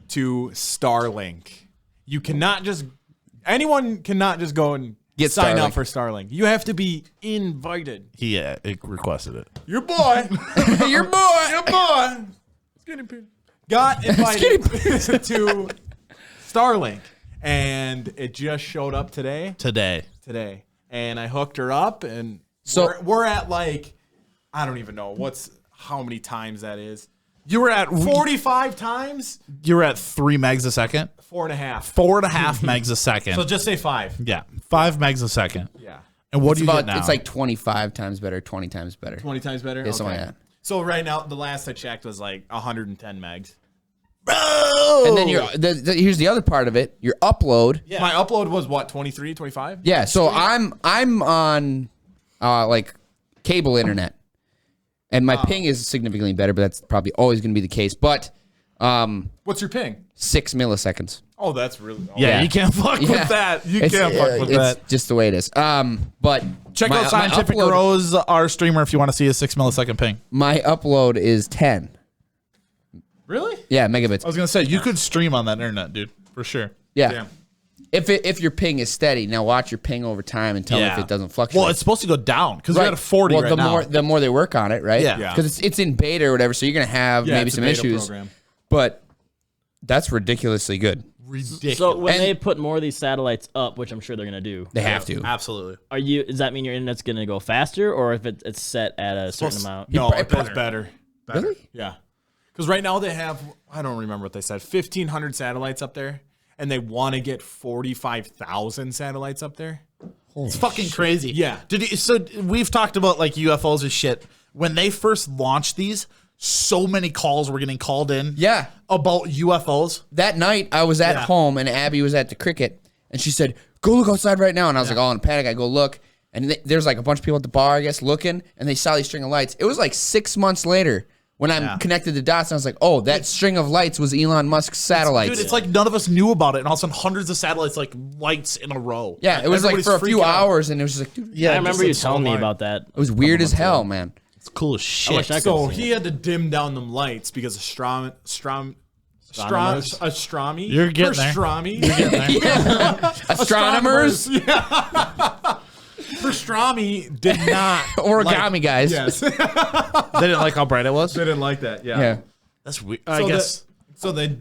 to Starlink. Anyone cannot just go and Get sign Starlink. up for Starlink. You have to be invited. He requested it. Your boy. Your boy. Your boy. Got invited to Starlink. And it just showed up today. Today. And I hooked her up, and So- we're at like, I don't even know how many times that is. You were at 45 times? You were at 3 megs a second. 4.5. 4.5 megs a second. So just say 5. Yeah, 5 megs a second. Yeah. And what do you get now? It's like 25 times better, 20 times better. 20 times better? Yeah, something like that. So right now, the last I checked was like 110 megs. And then here's the other part of it. Your upload. Yeah. My upload was what, 23, 25? Yeah, so I'm on like cable internet. And my ping is significantly better, but that's probably always going to be the case. But What's your ping? 6 milliseconds. Oh, that's really... Yeah, you can't fuck with that. You can't fuck with that. It's just the way it is. But Check my- out Scientific my upload, Rose, our streamer, if you want to see a 6 millisecond ping. My upload is 10. Really? Yeah, megabits. I was gonna say you could stream on that internet, dude, for sure. Yeah. Damn. If your ping is steady, now watch your ping over time and tell me if it doesn't fluctuate. Well, it's supposed to go down because we're at a 40 well, right now. the more they work on it, right? Yeah. Yeah. Because it's in beta or whatever, so you're gonna have maybe it's a some beta issues. program. But that's ridiculously good. Ridiculous. So when And- they put more of these satellites up, which I'm sure they're gonna do, They have to. Absolutely. does that mean your internet's gonna go faster, or if it's set at a certain amount? No, probably it goes better. Really? Yeah. Because right now they have, I don't remember what they said, 1,500 satellites up there, and they want to get 45,000 satellites up there. It's fucking crazy. Yeah. So we've talked about like UFOs and shit. When they first launched these, so many calls were getting called in. Yeah. About UFOs. That night I was at Yeah. home and Abby was at the cricket and she said, "Go look outside right now." And I was like, all in a panic. I go look, and there's like a bunch of people at the bar, I guess, looking, and they saw these string of lights. It was like 6 months later when I connected the dots, and I was like, "Oh, that string of lights was Elon Musk's satellites." Dude, it's like none of us knew about it, and all of a sudden hundreds of satellites like lights in a row. yeah, it was like Everybody's for a few freaking out. hours, and it was just like, dude, Yeah, I remember you just telling me online. about that. it was weird as hell, man. It's cool as shit. wish I could- So have seen he had to dim down them lights because of astronomy. You're getting there. Pastrami. Astronomers, Pastrami did not. origami guys. Yes. They didn't like how bright it was. They didn't like that. Yeah. Yeah. That's weird. So I guess so they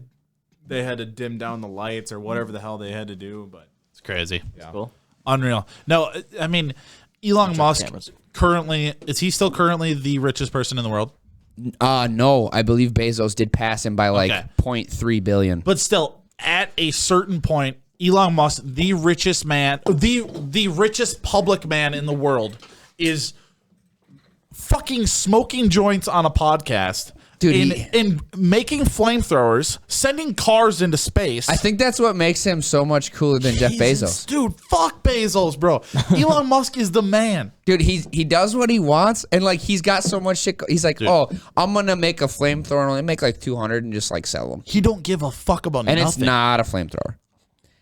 had to dim down the lights or whatever the hell they had to do, but it's crazy. Cool. Unreal. No, I mean, Elon Musk cameras. currently is he still currently the richest person in the world? No, I believe Bezos did pass him by like Okay. 0.3 billion. But still, at a certain point, Elon Musk, the richest man, the richest public man in the world, is fucking smoking joints on a podcast. Dude, in making flamethrowers, sending cars into space. I think that's what makes him so much cooler than Jeff Bezos. Dude, fuck Bezos, bro. Elon Musk is the man. Dude, he does what he wants, and like he's got so much shit. He's like, oh, I'm gonna make a flamethrower and only make like 200 and just like sell them. He don't give a fuck about And nothing. it's not a flamethrower.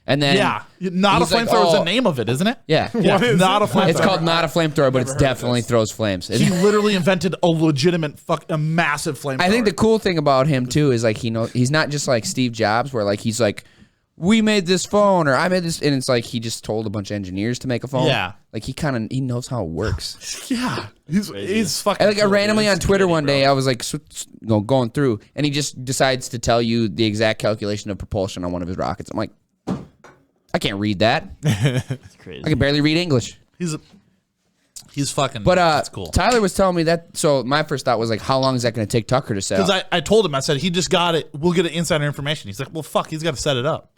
And then Yeah, not a he's like, flamethrower is oh. the name of it, isn't it? Yeah, Yeah, not a flamethrower. it's called not a flamethrower, but it definitely throws flames. He literally invented a legitimate a massive flamethrower. I think the cool thing about him too is like he's not just like Steve Jobs, where like he's like, we made this phone or I made this, and it's like he just told a bunch of engineers to make a phone. Yeah. like he knows how it works. Yeah, he's fucking. And like cool, randomly dude. on Twitter one day, I was like going through, and he just decides to tell you the exact calculation of propulsion on one of his rockets. I'm like, I can't read that. It's crazy. I can barely read English. He's fucking. But that's cool. Tyler was telling me that. So my first thought was like, how long is that going to take Tucker to set up? Because I told him, I said, he just got it. We'll get insider information. He's like, well, fuck, he's got to set it up.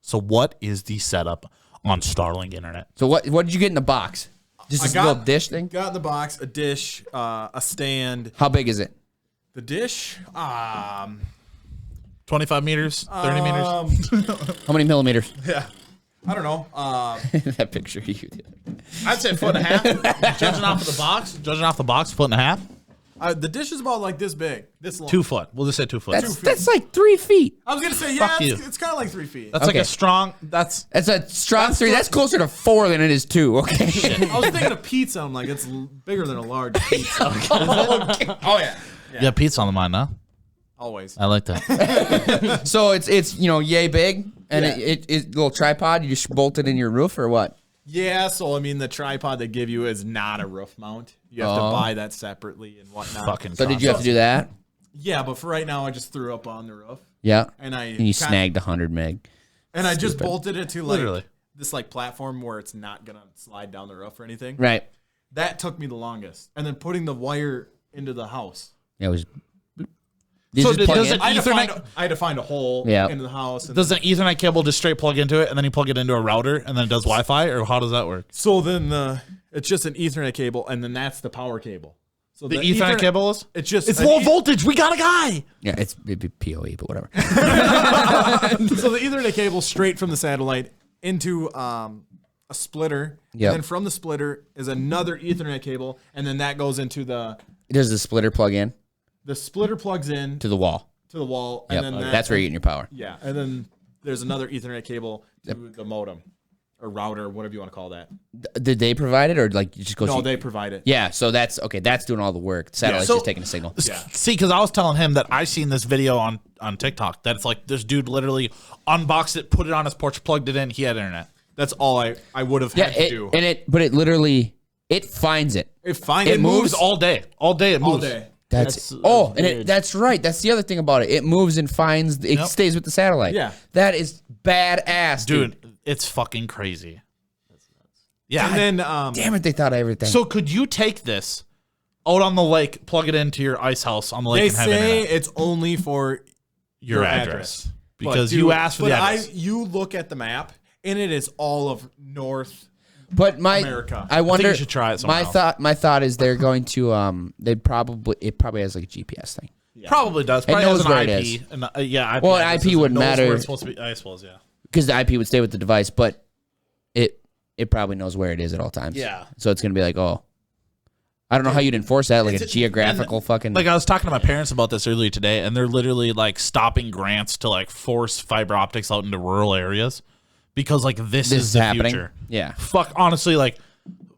So what is the setup on Starlink internet? So what did you get in the box? Just this little dish thing? Got in the box a dish, a stand. How big is it? The dish, 25 meters? 30 meters? How many millimeters? yeah, I don't know. That picture of you did. I'd say 1.5. Judging off the box, 1.5. The dish is about like this big, this long. 2 foot. We'll just say 2 foot. That's like 3 feet. I was gonna say, yeah, Fuck you. it's kind of like 3 feet. That's like Okay. a strong. That's That's a strong 3. That's closer to 4 than it is 2. Okay. I was thinking of pizza. I'm like, it's bigger than a large pizza. Oh yeah, yeah. Pizza on the mind, huh? always. I like that. So it's yay big, and Yeah. it little tripod. You just bolt it in your roof or what? Yeah, so I mean, the tripod they give you is not a roof mount. You have to buy that separately and whatnot. Fucking. So did you have to do that? Yeah, but for right now, I just threw up on the roof, Yeah. and You snagged 100 meg. and I just bolted it to like Literally. this like platform where it's not gonna slide down the roof or anything. Right. That took me the longest, and then putting the wire into the house. Yeah, it was. So just plug does in? it- I Ethernet- had to find a hole Yeah. into the house. And Does an Ethernet cable just straight plug into it, and then you plug it into a router, and then it does Wi-Fi, or how does that work? so then it's just an Ethernet cable, and then that's the power cable. So The Ethernet cable is? It's just It's an low voltage. We got a guy. Yeah, it'd be PoE, but whatever. So the Ethernet cable straight from the satellite into a splitter. Yep. And then from the splitter is another Ethernet cable, and then that goes into the Does the splitter plug in splitter plugs in to the wall? to the wall, Yep. and then That's where you're getting your power. Yeah, and then there's another Ethernet cable to the modem or router, whatever you want to call that. Did they provide it, or like you just go? No, they provide it. Yeah, so that's okay. That's doing all the work. The satellite's So- just taking a signal. See, because I was telling him that I seen this video on TikTok that it's like this dude literally unboxed it, put it on his porch, plugged it in. He had internet. That's all I would have Yeah, had to do. but it literally finds it. It finds It moves all day. All day it moves. all day. That's That's and that's right. That's the other thing about it. It moves and finds. It Yep. stays with the satellite. Yeah. that is badass, Dude, it's fucking crazy. Yeah. And then Damn it, they thought of everything. so could you take this out on the lake, plug it into your ice house on the lake, they and have say internet? it's only for Your your address. But, Because dude, you asked for the but address. you look at the map, and it is all of North. but America. I wonder. you should try it My somehow. my thought is they're going to it probably has like a GPS thing. Probably does. Probably knows has an where it IP. is. And, yeah, IP Well, an address IP is- wouldn't knows where matter. It's supposed to be. I suppose, yeah. Because the IP would stay with the device, but it probably knows where it is at all times. Yeah. So it's gonna be like, oh, I don't know how you'd enforce that, like a It's- geographical fucking. Like I was talking to my parents about this earlier today, and they're literally like stopping grants to like force fiber optics out into rural areas because like this is the happening. future. Yeah. Fuck, honestly, like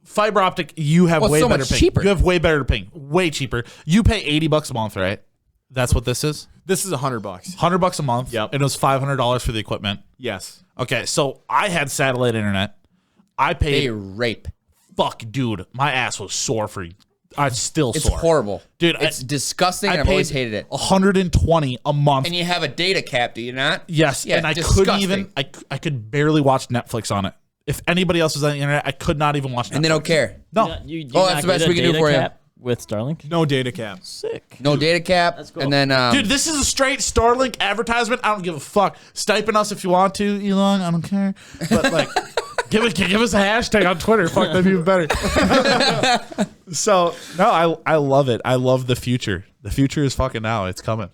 fiber optic, you have Well, it's way so better much ping. cheaper. You have way better ping, way cheaper. You pay $80 a month, right? That's what this is. This is $100. $100 a month. Yep. And it was $500 for the equipment. Yes. Okay, so I had satellite internet. I paid. they rape. Fuck, dude, my ass was sore for. I'm still It's sore, horrible, dude. It's disgusting. I and I've always paid hated it. $120 a month. And you have a data cap, do you not? Yes, Yeah, and I disgusting. couldn't even. I could barely watch Netflix on it. If anybody else was on the internet, I could not even watch Netflix. And they don't care. No, You Oh, that's the best we can do for you. with Starlink. No data cap. Sick. No data cap. That's cool. And then, Dude, this is a straight Starlink advertisement. I don't give a fuck. Stipend us if you want to, Elon. I don't care. But like, give us a hashtag on Twitter. Fuck, that'd be even better. So no, I love it. I love the future. The future is fucking now. It's coming.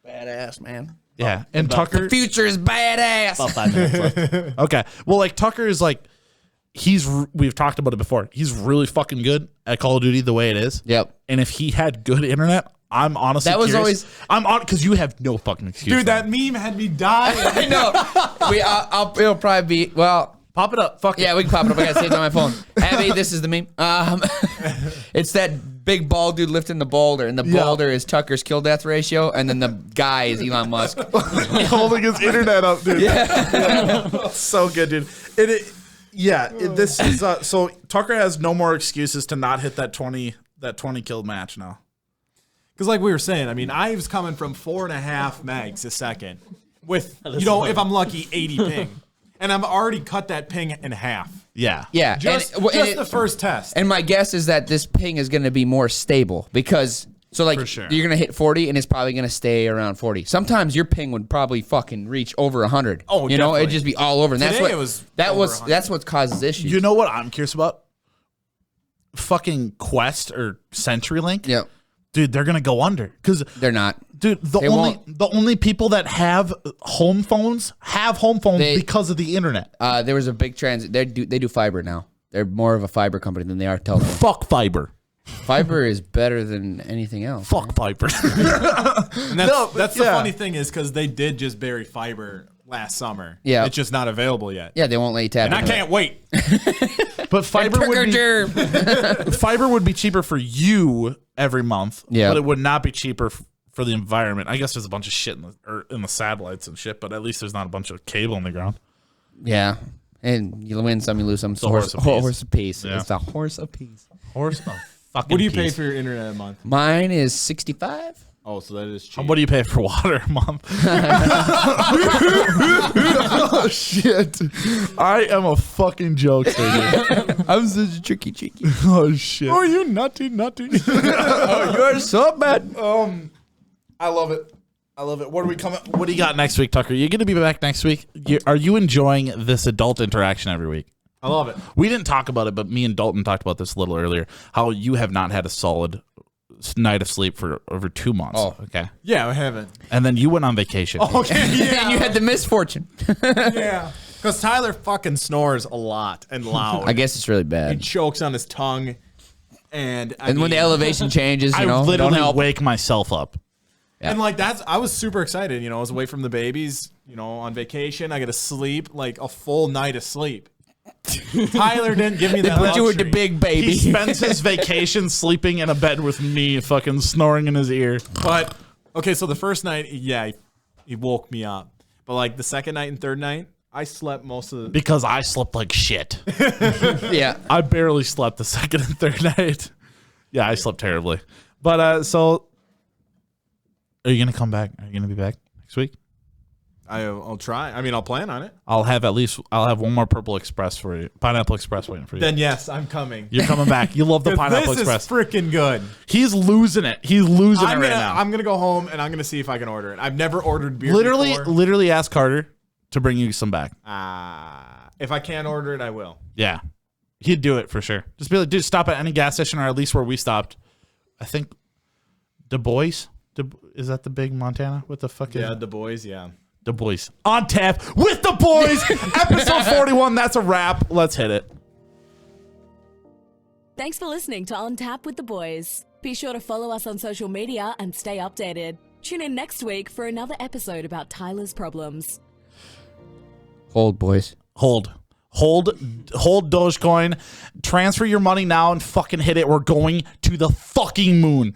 badass, man. Yeah, and Tucker. The future is badass. About 5 minutes left. Okay, well, like Tucker is like, we've talked about it before. He's really fucking good at Call of Duty the way it is. Yep. And if he had good internet, I'm honestly That was curious. always- I'm on because you have no fucking excuse. Dude, that meme had me dying. I know. It'll probably be, well, pop it up. Fuck yeah, it. we can pop it up. I got saved on my phone. Abby, this is the meme. It's that big bald dude lifting the boulder, and the boulder is Tucker's kill death ratio, and then the guy is Elon Musk. holding his internet up, dude. Yeah. So good, dude. This is so Tucker has no more excuses to not hit that 20 kill match now. Because like we were saying, I mean, I was coming from 4.5 megs a second with, if I'm lucky, 80 ping. And I've already cut that ping in half. Yeah. Yeah. Just the first test. And my guess is that this ping is going to be more stable because, so like, For sure. you're going to hit 40 and it's probably going to stay around 40. Sometimes your ping would probably fucking reach over 100. Oh, you know, definitely. it'd just be all over. And Today that's it was what over 100. that's what causes issues. You know what I'm curious about? Fucking Quest or CenturyLink. Yep. Dude, they're gonna go under because They're not. dude, They won't. the only people that have home phones They- because of the internet. There was a big transit. They do fiber now. They're more of a fiber company than they are telephone. Fuck fiber. Fiber is better than anything else. Fuck fiber. And that's the yeah. funny thing is because they did just bury fiber last summer. Yeah. It's just not available yet. Yeah, they won't let you tap And I into it. can't wait. But fiber would be cheaper for you every month. Yeah. But it would not be cheaper for the environment. I guess there's a bunch of shit in the satellites and shit, but at least there's not a bunch of cable in the ground. Yeah. And you win some, you lose some. It's a horse apiece. Horse apiece. Yeah. It's a horse apiece. Horse of fucking What do you pay piece. for your internet a month? Mine is 65. Oh, so that is cheap. What do you pay for water a month? Oh shit! I am a fucking jokester, dude. I'm such a tricky cheeky. Oh shit! Oh, you nutty. Oh, you're so bad. I love it. I love it. What do you got next week, Tucker? You're gonna be back next week. Are you enjoying this adult interaction every week? I love it. We didn't talk about it, but me and Dalton talked about this a little earlier. How you have not had a solid night of sleep for over 2 months. Oh. Okay. Yeah, I haven't. And then you went on vacation. Okay, And you had the misfortune. yeah. Because Tyler fucking snores a lot and loud. I guess it's really He bad. chokes on his tongue. And And when the elevation changes, I you know, don't literally help. wake myself up. And like I was super excited. I was away from the babies, on vacation. I get to sleep, like a full night of sleep. Tyler didn't give me that Put you with the luxury. big baby. He spends his vacation sleeping in a bed with me, fucking snoring in his ear. But, okay, so the first night, he woke me up. But like the second night and third night, I slept most of the... Because I slept like shit. Yeah. I barely slept the second and third night. Yeah, I slept terribly. But so, are you gonna come back? Are you gonna be back next week? I'll try. I mean, I'll plan on it. I'll have one more Purple Express for you, Pineapple Express waiting for you. Then yes, I'm coming. You're coming back. You love the 'Cause Pineapple this Express. is freaking good. He's losing it. He's losing it right now. I'm gonna go home and I'm gonna see if I can order it. I've never ordered beer literally before. ask Carter to bring you some back. If I can't order it, I will. Yeah, he'd do it for sure. Just be like, dude, stop at any gas station or at least where we stopped. I think Boiz. Is that the big Montana with the fucking? Yeah, the boys. Yeah. The Boiz. On tap with the boys. Episode 41. That's a wrap. Let's hit it. Thanks for listening to On Tap with the Boys. Be sure to follow us on social media and stay updated. Tune in next week for another episode about Tyler's problems. Hold, boys. Hold Dogecoin. Transfer your money now and fucking hit it. We're going to the fucking moon.